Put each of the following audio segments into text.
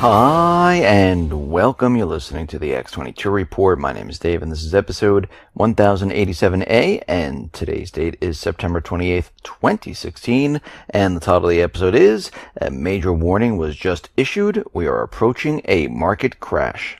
Hi, and welcome. You're listening to the X22 Report. My name is Dave, and this is episode 1087A, and today's date is September 28th, 2016, and the title of the episode is, A Major Warning Was Just Issued. We are approaching a market crash.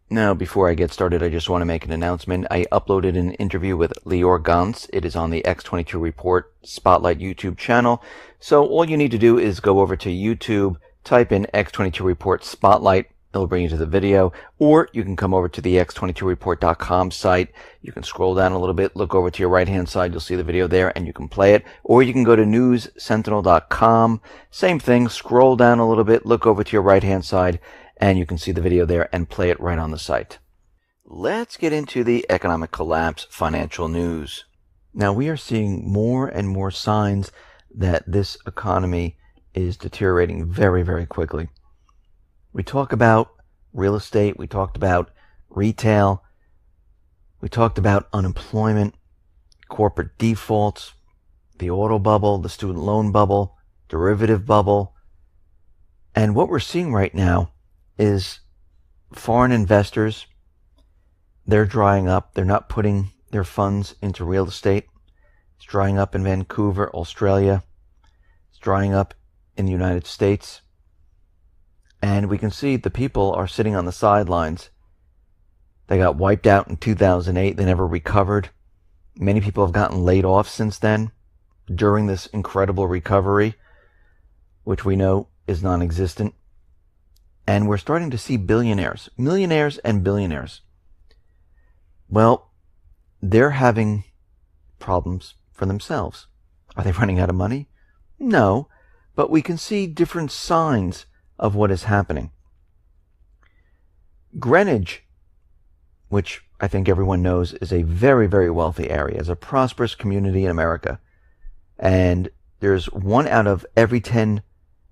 Now, before I get started, I just want to make an announcement. I uploaded an interview with Lior Gantz. It is on the X22 Report Spotlight YouTube channel. So all you need to do is go over to YouTube, type in X22 Report Spotlight. It'll bring you to the video. Or you can come over to the x22report.com site. You can scroll down a little bit, look over to your right-hand side. You'll see the video there, and you can play it. Or you can go to newssentinel.com. Same thing. Scroll down a little bit, look over to your right-hand side, and you can see the video there and play it right on the site. Let's get into the economic collapse financial news. Now, we are seeing more and more signs that this economy is deteriorating very, very quickly. We talk about real estate, we talked about retail, we talked about unemployment, corporate defaults, the auto bubble, the student loan bubble, derivative bubble. And what we're seeing right now is foreign investors, they're drying up. They're not putting their funds into real estate. It's drying up in Vancouver, Australia. It's drying up in the United States. And we can see the people are sitting on the sidelines. They got wiped out in 2008. They never recovered. Many people have gotten laid off since then during this incredible recovery, which we know is non-existent. And we're starting to see billionaires, millionaires and billionaires. Well, they're having problems for themselves. Are they running out of money? No, but we can see different signs of what is happening. Greenwich, which I think everyone knows is a very, very wealthy area, is a prosperous community in America. And there's 1 out of every 10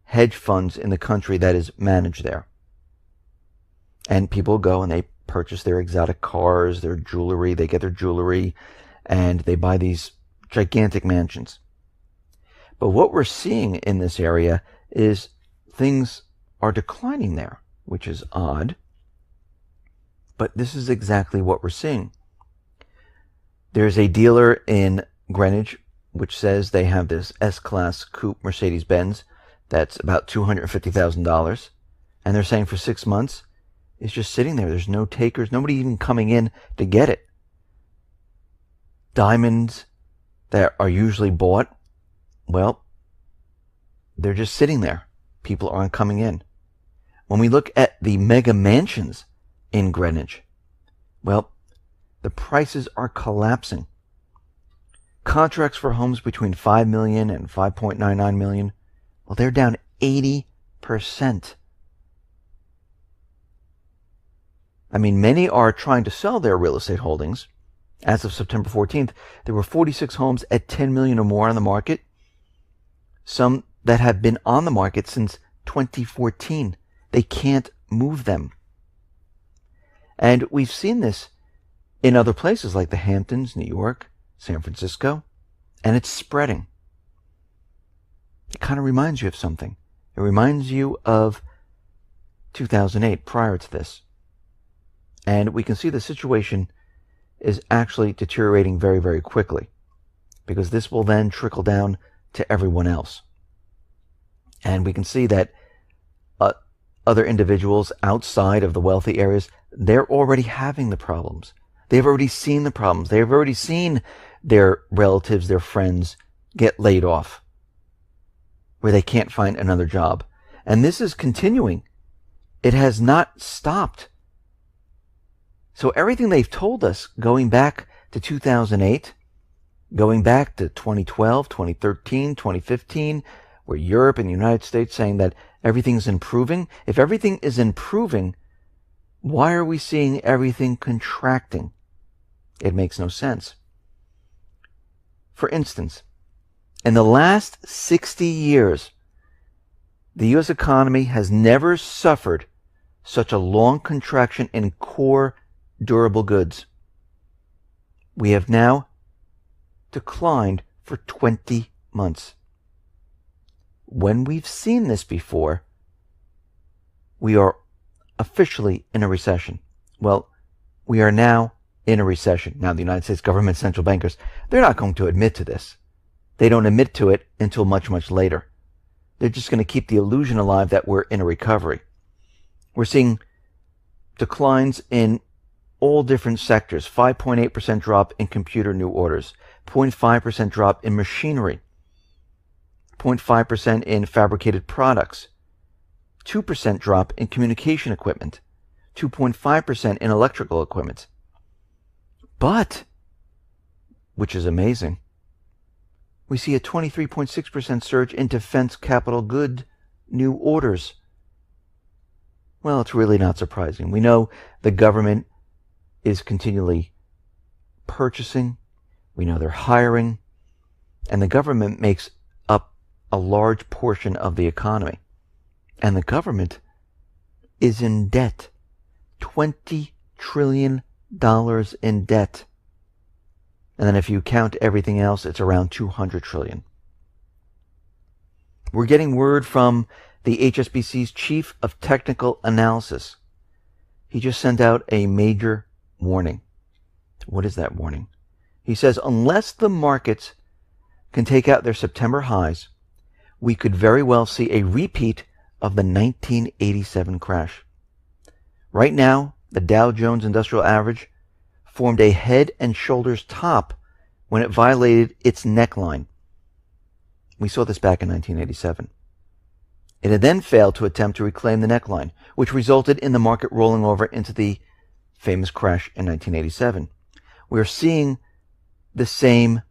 hedge funds in the country that is managed there. And people go and they purchase their exotic cars, their jewelry, they get their jewelry, and they buy these gigantic mansions. But what we're seeing in this area is things are declining there, which is odd. But this is exactly what we're seeing. There's a dealer in Greenwich which says they have this S-Class Coupe Mercedes-Benz that's about $250,000. And they're saying for 6 months, it's just sitting there. There's no takers, nobody even coming in to get it. Diamonds that are usually bought, well, they're just sitting there. People aren't coming in. When we look at the mega mansions in Greenwich, well, the prices are collapsing. Contracts for homes between $5 million and $5.99 million, well, they're down 80%. I mean, many are trying to sell their real estate holdings. As of September 14th, there were 46 homes at $10 million or more on the market. Some that have been on the market since 2014. They can't move them. And we've seen this in other places like the Hamptons, New York, San Francisco, and it's spreading. It kind of reminds you of something. It reminds you of 2008, prior to this. And we can see the situation is actually deteriorating very, very quickly, because this will then trickle down to everyone else. And we can see that other individuals outside of the wealthy areas, they're already having the problems. They've already seen the problems. They've already seen their relatives, their friends get laid off, where they can't find another job. And this is continuing. It has not stopped. So everything they've told us, going back to 2008, going back to 2012, 2013, 2015, where Europe and the United States saying that everything's improving. If everything is improving, why are we seeing everything contracting? It makes no sense. For instance, in the last 60 years, the U.S. economy has never suffered such a long contraction in core durable goods. We have now declined for 20 months. When we've seen this before, we are officially in a recession. Well, we are now in a recession. Now, the United States government central bankers, they're not going to admit to this. They don't admit to it until much, much later. They're just going to keep the illusion alive that we're in a recovery. We're seeing declines in all different sectors. 5.8% drop in computer new orders. 0.5% drop in machinery. 0.5% in fabricated products. 2% drop in communication equipment. 2.5% in electrical equipment. But, which is amazing, we see a 23.6% surge in defense capital good new orders. Well, it's really not surprising. We know the government is continually purchasing. We know they're hiring. And the government makes up a large portion of the economy. And the government is in debt. $20 trillion in debt. And then if you count everything else, it's around 200 trillion. We're getting word from the HSBC's Chief of Technical Analysis. He just sent out a major warning. What is that warning? He says, unless the markets can take out their September highs, we could very well see a repeat of the 1987 crash. Right now, the Dow Jones Industrial Average formed a head and shoulders top when it violated its neckline. We saw this back in 1987. It had then failed to attempt to reclaim the neckline, which resulted in the market rolling over into the famous crash in 1987. We're seeing the same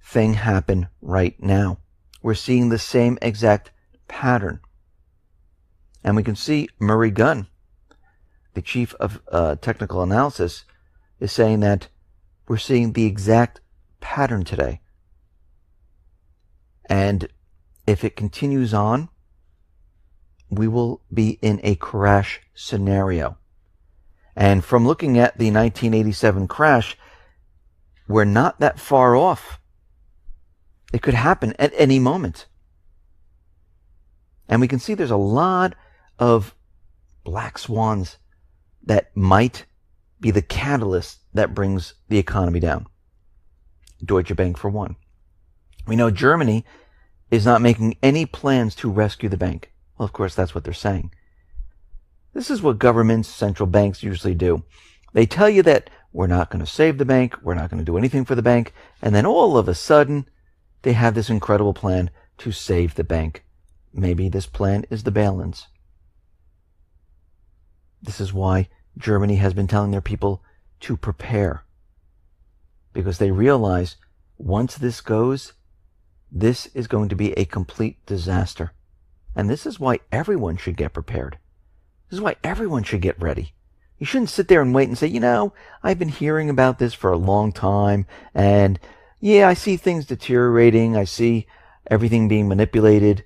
thing happen right now. We're seeing the same exact pattern. And we can see Murray Gunn, the chief of technical analysis, is saying that we're seeing the exact pattern today. And if it continues on, we will be in a crash scenario. And from looking at the 1987 crash, we're not that far off. It could happen at any moment. And we can see there's a lot of black swans that might be the catalyst that brings the economy down. Deutsche Bank, for one. We know Germany is not making any plans to rescue the bank. Well, of course, that's what they're saying. This is what governments, central banks usually do. They tell you that we're not going to save the bank, we're not going to do anything for the bank, and then all of a sudden, they have this incredible plan to save the bank. Maybe this plan is the bail-ins. This is why Germany has been telling their people to prepare. Because they realize once this goes, this is going to be a complete disaster. And this is why everyone should get prepared. This is why everyone should get ready. You shouldn't sit there and wait and say, I've been hearing about this for a long time, and yeah, I see things deteriorating. I see everything being manipulated.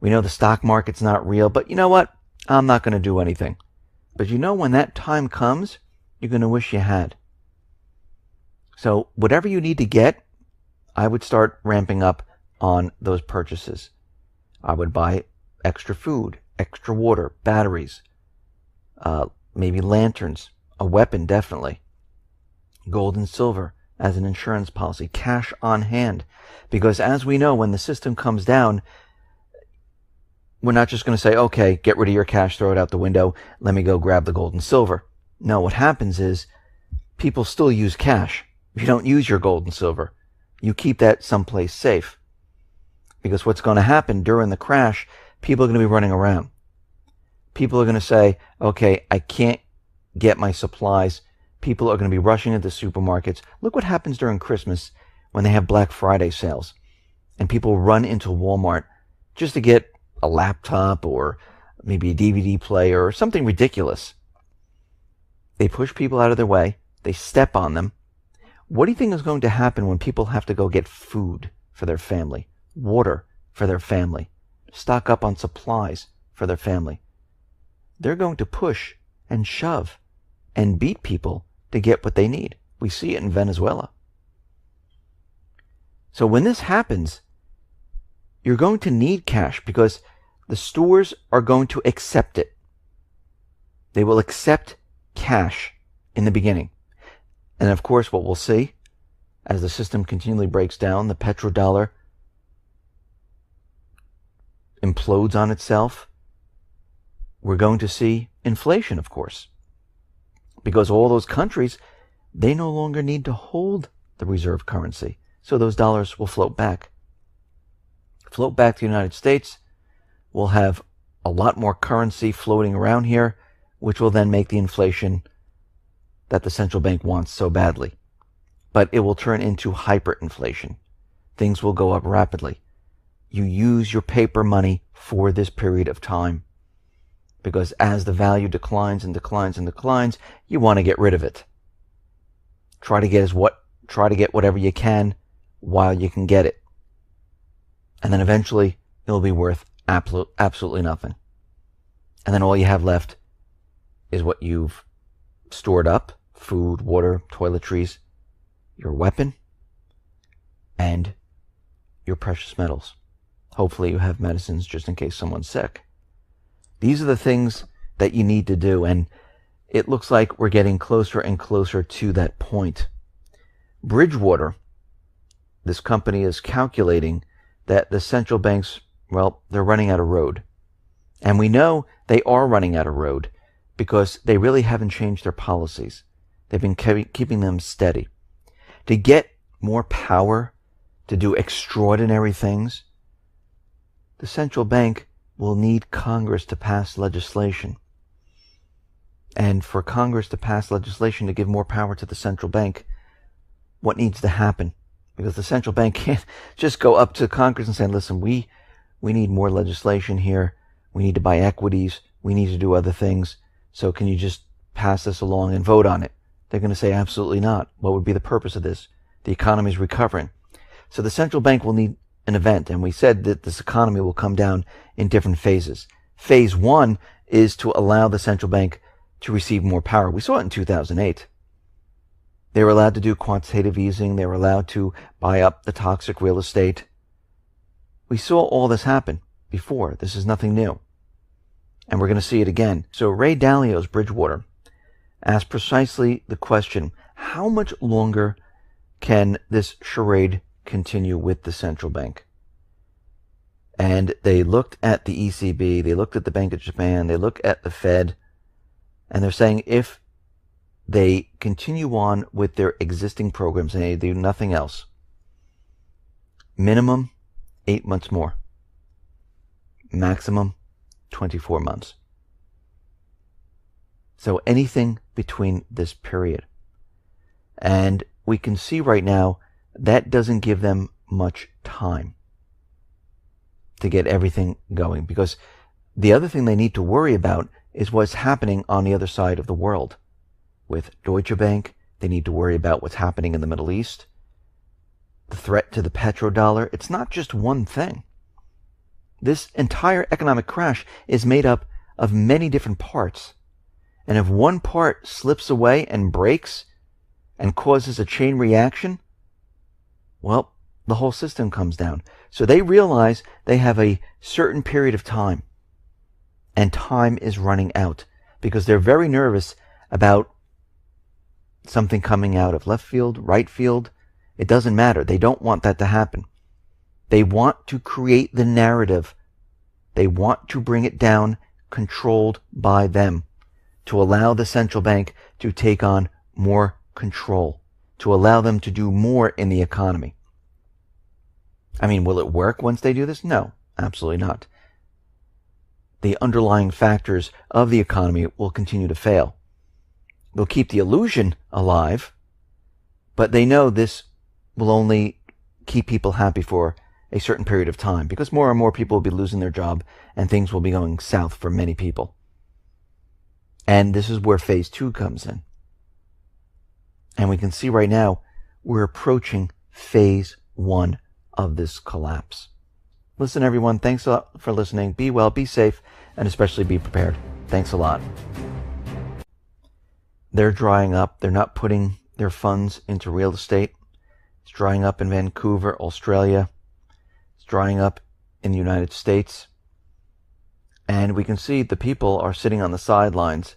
We know the stock market's not real, but you know what? I'm not going to do anything. But when that time comes, you're going to wish you had. So whatever you need to get, I would start ramping up on those purchases. I would buy extra food, extra water, batteries, maybe lanterns, a weapon, definitely. Gold and silver as an insurance policy, cash on hand. Because as we know, when the system comes down, we're not just going to say, okay, get rid of your cash, throw it out the window, let me go grab the gold and silver. No, what happens is people still use cash. You don't use your gold and silver. You keep that someplace safe. Because what's going to happen during the crash, people are going to be running around. People are going to say, okay, I can't get my supplies. People are going to be rushing into supermarkets. Look what happens during Christmas when they have Black Friday sales. And people run into Walmart just to get a laptop or maybe a DVD player or something ridiculous. They push people out of their way. They step on them. What do you think is going to happen when people have to go get food for their family, water for their family, stock up on supplies for their family? They're going to push and shove and beat people to get what they need. We see it in Venezuela. So when this happens, you're going to need cash because the stores are going to accept it. They will accept cash in the beginning. And of course, what we'll see as the system continually breaks down, the petrodollar implodes on itself, we're going to see inflation, of course, because all those countries, they no longer need to hold the reserve currency. So those dollars will float back. Float back to the United States. We'll have a lot more currency floating around here, which will then make the inflation that the central bank wants so badly. But it will turn into hyperinflation. Things will go up rapidly. You use your paper money for this period of time, because as the value declines and declines and declines, you want to get rid of it. Try to get whatever you can while you can get it. And then eventually it'll be worth absolutely nothing. And then all you have left is what you've stored up: food, water, toiletries, your weapon, and your precious metals. Hopefully you have medicines just in case someone's sick. These are the things that you need to do, and it looks like we're getting closer and closer to that point. Bridgewater, this company, is calculating that the central banks, well, they're running out of road. And we know they are running out of road because they really haven't changed their policies. They've been keeping them steady. To get more power, to do extraordinary things, the central bank will need Congress to pass legislation. And for Congress to pass legislation to give more power to the central bank, what needs to happen? Because the central bank can't just go up to Congress and say, listen, we need more legislation here. We need to buy equities. We need to do other things. So can you just pass this along and vote on it? They're going to say absolutely not. What would be the purpose of this? The economy is recovering. So the central bank will need an event. And we said that this economy will come down in different phases. Phase one is to allow the central bank to receive more power. We saw it in 2008. They were allowed to do quantitative easing. They were allowed to buy up the toxic real estate. We saw all this happen before. This is nothing new. And we're going to see it again. So Ray Dalio's Bridgewater asked precisely the question, how much longer can this charade continue with the central bank? And they looked at the ECB, they looked at the Bank of Japan, they looked at the Fed, and they're saying if they continue on with their existing programs and they do nothing else, minimum 8 months more, maximum 24 months. So anything between this period. And we can see right now that doesn't give them much time to get everything going, because the other thing they need to worry about is what's happening on the other side of the world. With Deutsche Bank, they need to worry about what's happening in the Middle East, the threat to the petrodollar. It's not just one thing. This entire economic crash is made up of many different parts. And if one part slips away and breaks and causes a chain reaction, well, the whole system comes down. So they realize they have a certain period of time, and time is running out, because they're very nervous about something coming out of left field, right field. It doesn't matter. They don't want that to happen. They want to create the narrative. They want to bring it down, controlled by them, to allow the central bank to take on more control, to allow them to do more in the economy. I mean, will it work once they do this? No, absolutely not. The underlying factors of the economy will continue to fail. They'll keep the illusion alive, but they know this will only keep people happy for a certain period of time, because more and more people will be losing their job and things will be going south for many people. And this is where phase 2 comes in. And we can see right now we're approaching phase 1 of this collapse. Listen, everyone, thanks a lot for listening. Be well, be safe, and especially be prepared. Thanks a lot. They're drying up. They're not putting their funds into real estate. It's drying up in Vancouver, Australia. It's drying up in the United States. And we can see the people are sitting on the sidelines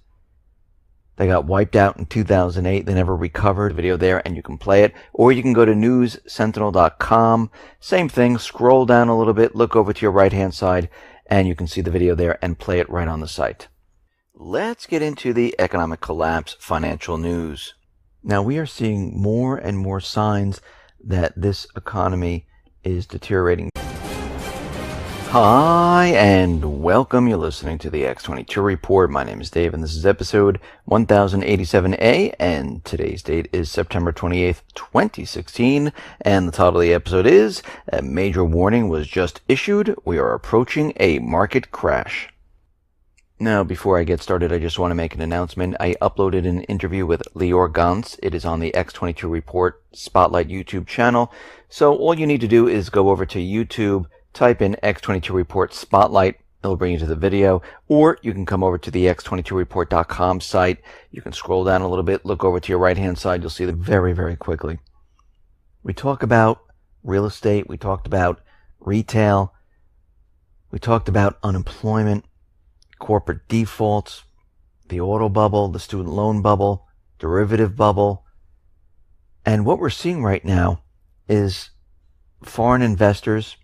They got wiped out in 2008. They never recovered. The video there, and you can play it. Or you can go to newssentinel.com. Same thing. Scroll down a little bit, look over to your right-hand side, and you can see the video there and play it right on the site. Let's get into the economic collapse financial news. Now, we are seeing more and more signs that this economy is deteriorating. Hi, and welcome. You're listening to the X22 Report. My name is Dave, and this is episode 1087A, and today's date is September 28th, 2016, and the title of the episode is, A Major Warning Was Just Issued. We are approaching a market crash. Now, before I get started, I just want to make an announcement. I uploaded an interview with Lior Gantz. It is on the X22 Report Spotlight YouTube channel. So all you need to do is go over to YouTube, type in X22 Report Spotlight. It'll bring you to the video. Or you can come over to the x22report.com site. You can scroll down a little bit, look over to your right-hand side. You'll see them very, very quickly. We talk about real estate. We talked about retail. We talked about unemployment, corporate defaults, the auto bubble, the student loan bubble, derivative bubble. And what we're seeing right now is foreign investors